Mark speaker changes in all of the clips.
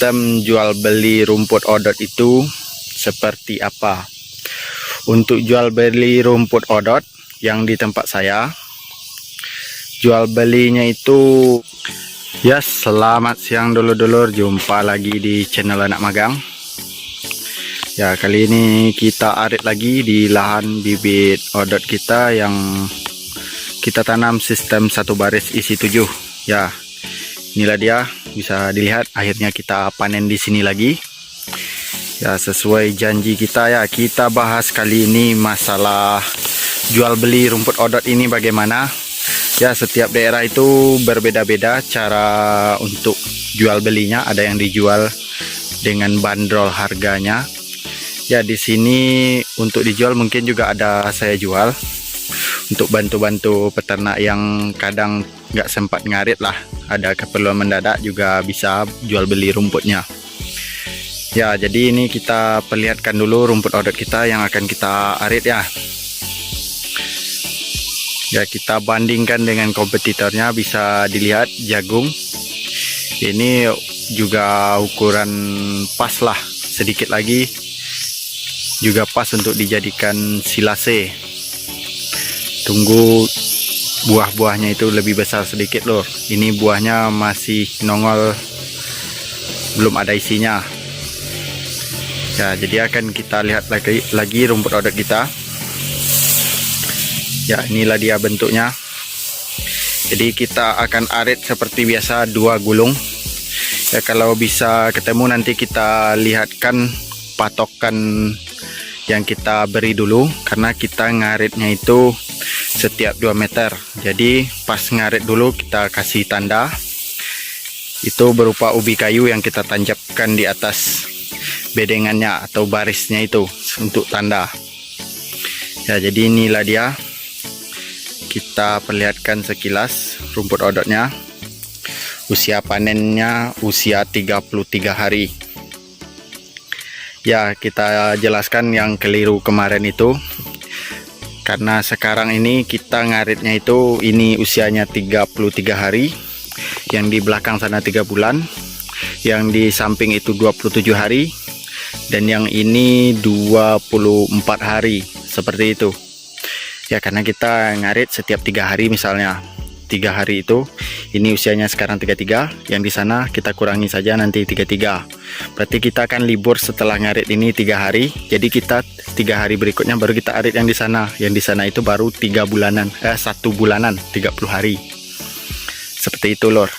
Speaker 1: sistem jual beli rumput odot itu seperti apa. Untuk jual beli rumput odot yang di tempat saya, jual belinya itu ya, selamat siang dulur-dulur, jumpa lagi di channel anak magang. Ya, kali ini kita arit lagi di lahan bibit odot kita yang kita tanam sistem satu baris isi 7. Ya, inilah dia, bisa dilihat akhirnya kita panen di sini lagi. Ya, sesuai janji kita ya, kita bahas kali ini masalah jual beli rumput odot ini bagaimana. Ya, setiap daerah itu berbeda-beda cara untuk jual belinya. Ada yang dijual dengan bandrol harganya. Ya, di sini untuk dijual mungkin juga ada saya jual untuk bantu-bantu peternak yang kadang nggak sempat ngarit lah, ada keperluan mendadak juga bisa jual beli rumputnya. Ya, jadi ini kita perlihatkan dulu rumput odot kita yang akan kita arit ya. Ya, kita bandingkan dengan kompetitornya, bisa dilihat jagung. Ini juga ukuran pas lah, sedikit lagi juga pas untuk dijadikan silase. Tunggu buah-buahnya itu lebih besar sedikit loh. Ini buahnya masih nongol, belum ada isinya. Ya, jadi akan kita lihat lagi rumput odot kita. Ya, inilah dia bentuknya. Jadi kita akan arit seperti biasa 2 gulung. Ya, kalau bisa ketemu nanti kita lihatkan patokan yang kita beri dulu, karena kita ngaritnya itu setiap 2 meter. Jadi pas ngarit dulu kita kasih tanda, itu berupa ubi kayu yang kita tancapkan di atas bedengannya atau barisnya itu untuk tanda. Ya, jadi inilah dia, kita perlihatkan sekilas rumput odotnya. Usia panennya usia 33 hari. Ya, kita jelaskan yang keliru kemarin itu, karena sekarang ini kita ngaritnya itu ini usianya 33 hari, yang di belakang sana 3 bulan, yang di samping itu 27 hari, dan yang ini 24 hari, seperti itu. Ya, karena kita ngarit setiap 3 hari, misalnya 3 hari itu, ini usianya sekarang 33, yang di sana kita kurangi saja nanti 33. Berarti kita akan libur setelah ngarit ini 3 hari. Jadi kita 3 hari berikutnya baru kita arit yang di sana. Yang di sana itu baru 1 bulanan, 30 hari. Seperti itu lor.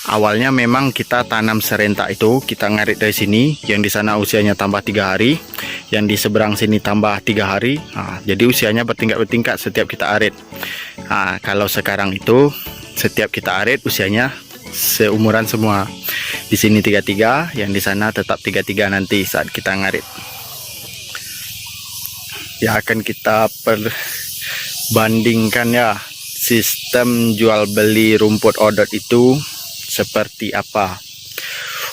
Speaker 1: Awalnya memang kita tanam serentak itu, kita ngarit dari sini, yang di sana usianya tambah 3 hari, yang di seberang sini tambah 3 hari. Nah, jadi usianya bertingkat-bertingkat setiap kita arit. Nah, kalau sekarang itu setiap kita arit usianya seumuran semua. Di sini 33, yang di sana tetap 33 nanti saat kita ngarit. Ya, akan kita perbandingkan ya sistem jual beli rumput odot itu seperti apa.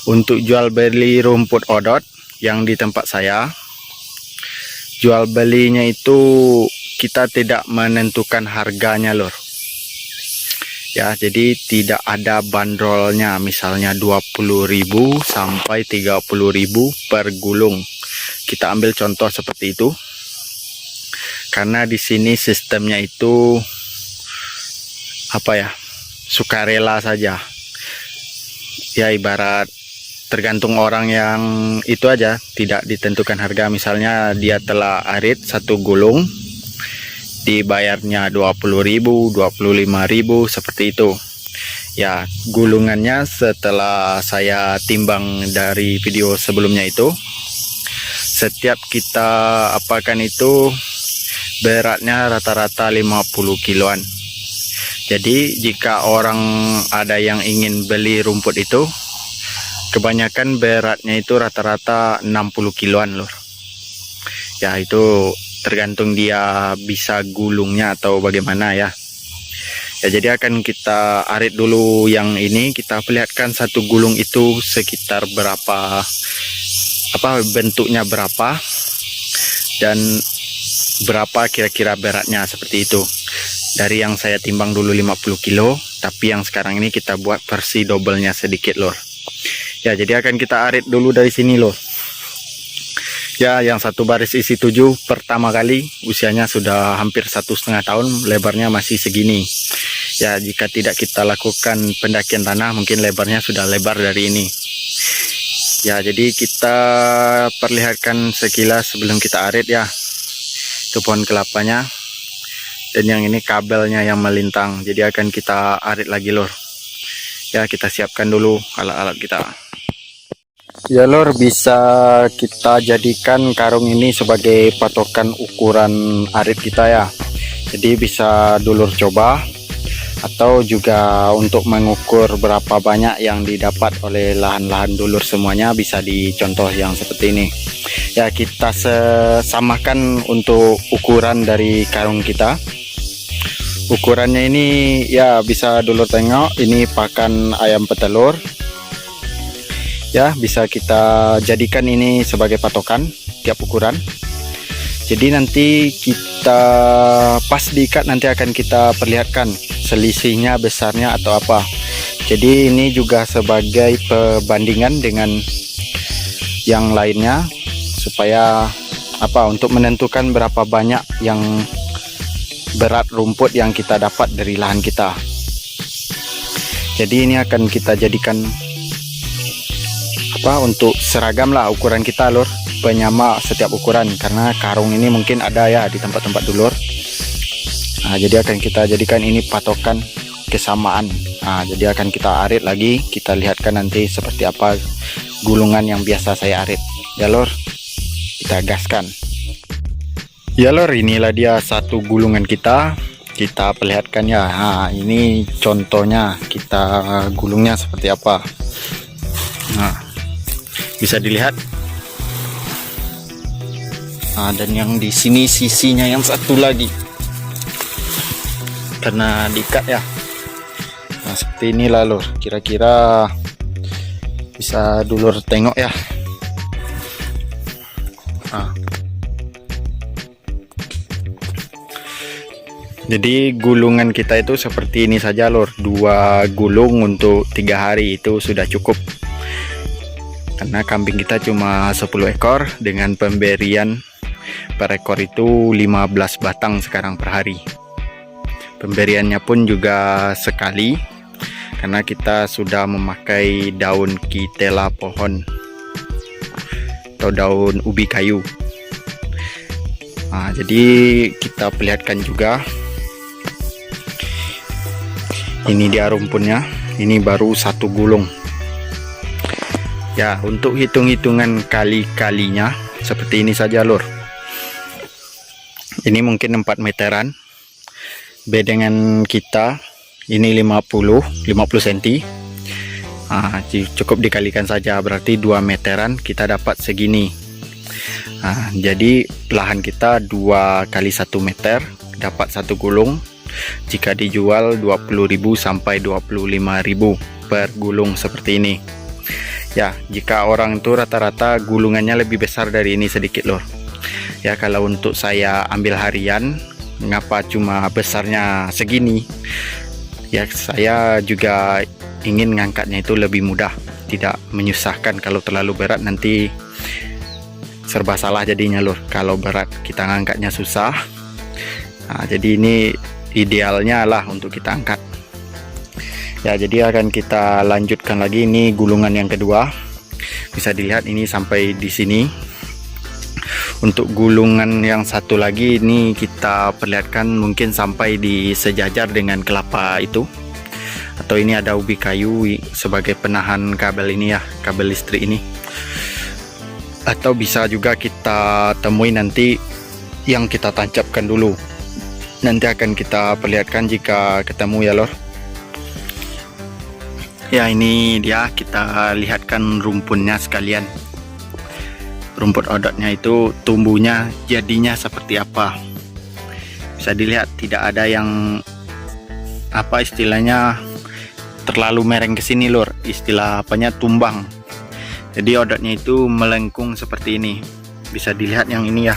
Speaker 1: Untuk jual beli rumput odot yang di tempat saya, jual belinya itu kita tidak menentukan harganya lor. Ya, jadi tidak ada bandrolnya, misalnya 20.000 sampai 30.000 per gulung. Kita ambil contoh seperti itu. Karena di sini sistemnya itu apa ya? Sukarela saja. Ya, ibarat tergantung orang yang itu aja, tidak ditentukan harga. Misalnya dia telah arit 1 gulung, dibayarnya 20.000, 25.000, seperti itu. Ya, gulungannya setelah saya timbang dari video sebelumnya itu, setiap kita apakan itu beratnya rata-rata 50 kiloan. Jadi jika orang ada yang ingin beli rumput itu, kebanyakan beratnya itu rata-rata 60 kiloan lor. Ya, itu tergantung dia bisa gulungnya atau bagaimana ya. Ya, jadi akan kita arit dulu yang ini, kita perlihatkan 1 gulung itu sekitar berapa, bentuknya berapa, dan berapa kira-kira beratnya, seperti itu. Dari yang saya timbang dulu 50 kilo, tapi yang sekarang ini kita buat versi double-nya sedikit lor. Ya, jadi akan kita arit dulu dari sini lor. Ya, yang satu baris isi 7 pertama kali usianya sudah hampir 1,5 tahun, lebarnya masih segini. Ya, jika tidak kita lakukan pendakian tanah mungkin lebarnya sudah lebar dari ini. Ya, jadi kita perlihatkan sekilas sebelum kita arit ya. Itu pohon kelapanya. Dan yang ini kabelnya yang melintang. Jadi akan kita arit lagi lor. Ya, kita siapkan dulu alat-alat kita. Ya lor, bisa kita jadikan karung ini sebagai patokan ukuran arit kita ya. Jadi bisa dulur coba, atau juga untuk mengukur berapa banyak yang didapat oleh lahan-lahan dulur semuanya bisa dicontoh yang seperti ini. Ya, kita samakan untuk ukuran dari karung kita. Ukurannya ini ya bisa dulur tengok, ini pakan ayam petelur. Ya, bisa kita jadikan ini sebagai patokan tiap ukuran. Jadi nanti kita pas diikat nanti akan kita perlihatkan selisihnya besarnya atau apa. Jadi ini juga sebagai perbandingan dengan yang lainnya supaya apa, untuk menentukan berapa banyak yang berat rumput yang kita dapat dari lahan kita. Jadi ini akan kita jadikan untuk seragam lah ukuran kita lor, penyama setiap ukuran, karena karung ini mungkin ada ya di tempat-tempat dulur. Nah, jadi akan kita jadikan ini patokan kesamaan. Nah, jadi akan kita arit lagi, kita lihatkan nanti seperti apa gulungan yang biasa saya arit ya lor. Kita gaskan ya lor. Inilah dia satu gulungan kita perlihatkan ya. Nah, ini contohnya kita gulungnya seperti apa. Nah, bisa dilihat. Nah, dan yang di sini sisinya yang satu lagi karena diikat ya. Nah, seperti inilah lor, kira-kira bisa dulur tengok ya. Nah, jadi gulungan kita itu seperti ini saja lor, 2 gulung untuk 3 hari itu sudah cukup. Karena kambing kita cuma 10 ekor dengan pemberian per ekor itu 15 batang sekarang per hari. Pemberiannya pun juga sekali karena kita sudah memakai daun kitela pohon atau daun ubi kayu. Nah, jadi kita perlihatkan juga ini dia rumpunnya, ini baru 1 gulung. Ya, untuk hitung-hitungan kali-kalinya seperti ini saja lor. Ini mungkin 4 meteran. Bedengan kita ini 50 cm. Nah, cukup dikalikan saja, berarti 2 meteran kita dapat segini. Nah, jadi lahan kita 2 kali 1 meter dapat 1 gulung. Jika dijual 20.000 sampai 25.000 per gulung seperti ini. Ya, jika orang itu rata-rata gulungannya lebih besar dari ini sedikit lor. Ya, kalau untuk saya ambil harian, mengapa cuma besarnya segini? Ya, saya juga ingin ngangkatnya itu lebih mudah, tidak menyusahkan. Kalau terlalu berat nanti serba salah jadinya lor. Kalau berat kita ngangkatnya susah. Nah, jadi ini idealnya lah untuk kita angkat. Ya, jadi akan kita lanjutkan lagi. Ini gulungan yang kedua. Bisa dilihat ini sampai di sini. Untuk gulungan yang satu lagi ini kita perlihatkan mungkin sampai di sejajar dengan kelapa itu. Atau ini ada ubi kayu sebagai penahan kabel ini ya, kabel listrik ini. Atau bisa juga kita temui nanti yang kita tancapkan dulu. Nanti akan kita perlihatkan jika ketemu ya lor. Ya, ini dia, kita lihatkan rumpunnya sekalian. Rumput odotnya itu tumbuhnya jadinya seperti apa. Bisa dilihat tidak ada yang apa istilahnya terlalu mereng ke sini lor. Istilah apanya, tumbang. Jadi odotnya itu melengkung seperti ini. Bisa dilihat yang ini ya.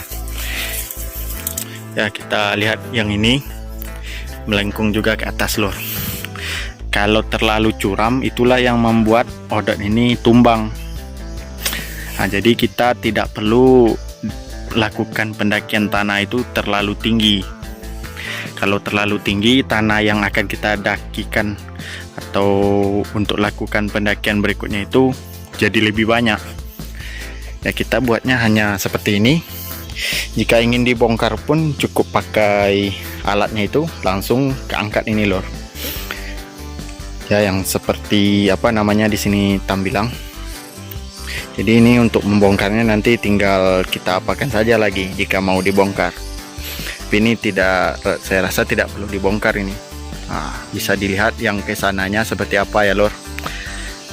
Speaker 1: Ya, kita lihat yang ini melengkung juga ke atas lor. Kalau terlalu curam, itulah yang membuat odot ini tumbang. Nah, jadi kita tidak perlu lakukan pendakian tanah itu terlalu tinggi. Kalau terlalu tinggi, tanah yang akan kita dakikan atau untuk lakukan pendakian berikutnya itu jadi lebih banyak. Ya, kita buatnya hanya seperti ini. Jika ingin dibongkar pun cukup pakai alatnya itu langsung keangkat ini lor. Ya, yang seperti apa namanya di sini tambilang. Jadi ini untuk membongkarnya nanti tinggal kita apakan saja lagi jika mau dibongkar. Tapi ini tidak, saya rasa tidak perlu dibongkar ini. Nah, bisa dilihat yang kesananya seperti apa ya lor.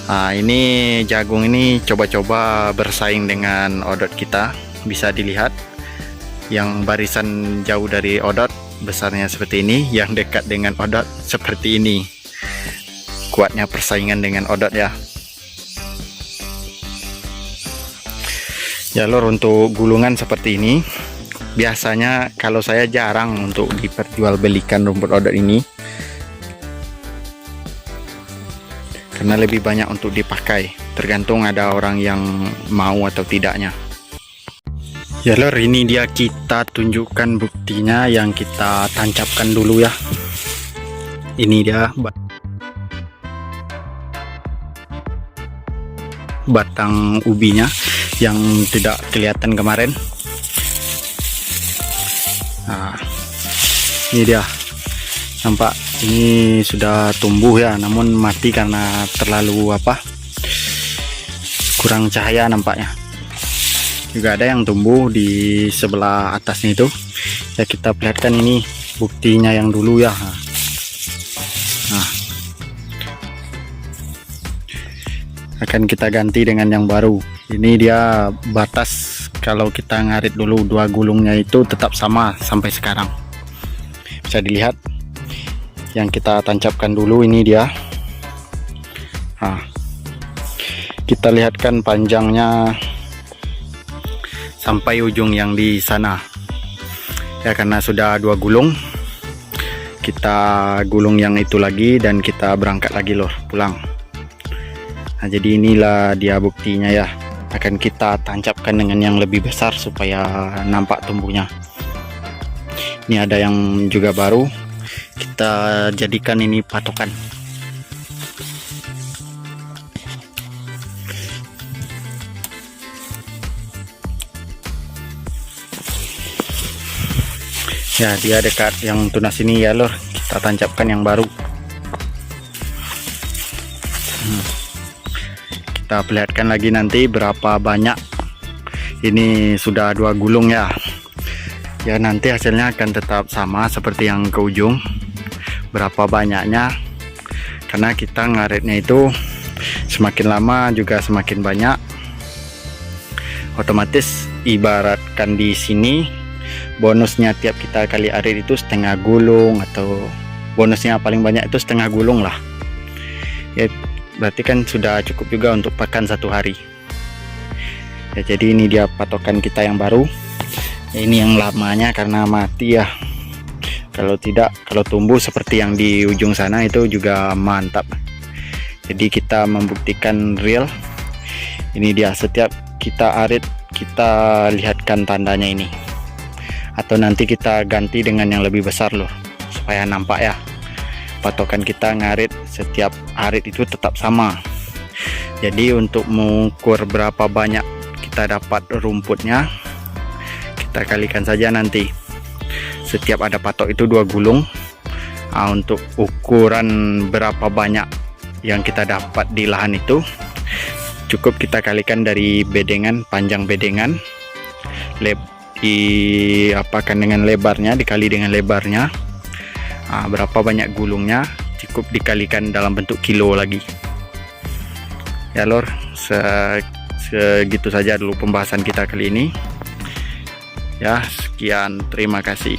Speaker 1: Nah, ini jagung ini coba-coba bersaing dengan odot kita. Bisa dilihat yang barisan jauh dari odot besarnya seperti ini, yang dekat dengan odot seperti ini. Kuatnya persaingan dengan odot ya. Ya lor, untuk gulungan seperti ini biasanya kalau saya jarang untuk diperjualbelikan rumput odot ini, karena lebih banyak untuk dipakai, tergantung ada orang yang mau atau tidaknya. Ya lor, ini dia kita tunjukkan buktinya yang kita tancapkan dulu ya. Ini dia batang ubinya yang tidak kelihatan kemarin. Nah, ini dia, nampak ini sudah tumbuh ya, namun mati karena terlalu kurang cahaya nampaknya. Juga ada yang tumbuh di sebelah atasnya itu ya, kita perlihatkan ini buktinya yang dulu ya. Nah, akan kita ganti dengan yang baru. Ini dia batas, kalau kita ngarit dulu 2 gulungnya itu tetap sama sampai sekarang. Bisa dilihat yang kita tancapkan dulu ini dia. Nah, kita lihatkan panjangnya sampai ujung yang di sana ya, karena sudah 2 gulung, kita gulung yang itu lagi dan kita berangkat lagi lor pulang. Nah, jadi inilah dia buktinya ya, akan kita tancapkan dengan yang lebih besar supaya nampak tumbuhnya. Ini ada yang juga baru, kita jadikan ini patokan. Ya, dia dekat yang tunas ini ya lor, kita tancapkan yang baru. Kita perlihatkan lagi nanti berapa banyak. Ini sudah 2 gulung ya. Ya, nanti hasilnya akan tetap sama seperti yang ke ujung. Berapa banyaknya, karena kita ngaritnya itu semakin lama juga semakin banyak. Otomatis ibaratkan di sini bonusnya tiap kita kali arit itu setengah gulung, atau bonusnya paling banyak itu setengah gulung lah ya. Berarti kan sudah cukup juga untuk pakan 1 hari ya. Jadi ini dia patokan kita yang baru ya. Ini yang lamanya karena mati ya. Kalau tidak, kalau tumbuh seperti yang di ujung sana itu juga mantap. Jadi kita membuktikan real. Ini dia, setiap kita arit kita lihatkan tandanya ini, atau nanti kita ganti dengan yang lebih besar loh supaya nampak ya. Patokan kita ngarit setiap arit itu tetap sama. Jadi untuk mengukur berapa banyak kita dapat rumputnya, kita kalikan saja nanti. Setiap ada patok itu 2 gulung. Nah, untuk ukuran berapa banyak yang kita dapat di lahan itu, cukup kita kalikan dari bedengan, panjang bedengan, diapakan dengan lebarnya, dikali dengan lebarnya. Nah, berapa banyak gulungnya cukup dikalikan dalam bentuk kilo lagi ya lor. Segitu saja dulu pembahasan kita kali ini ya. Sekian, terima kasih.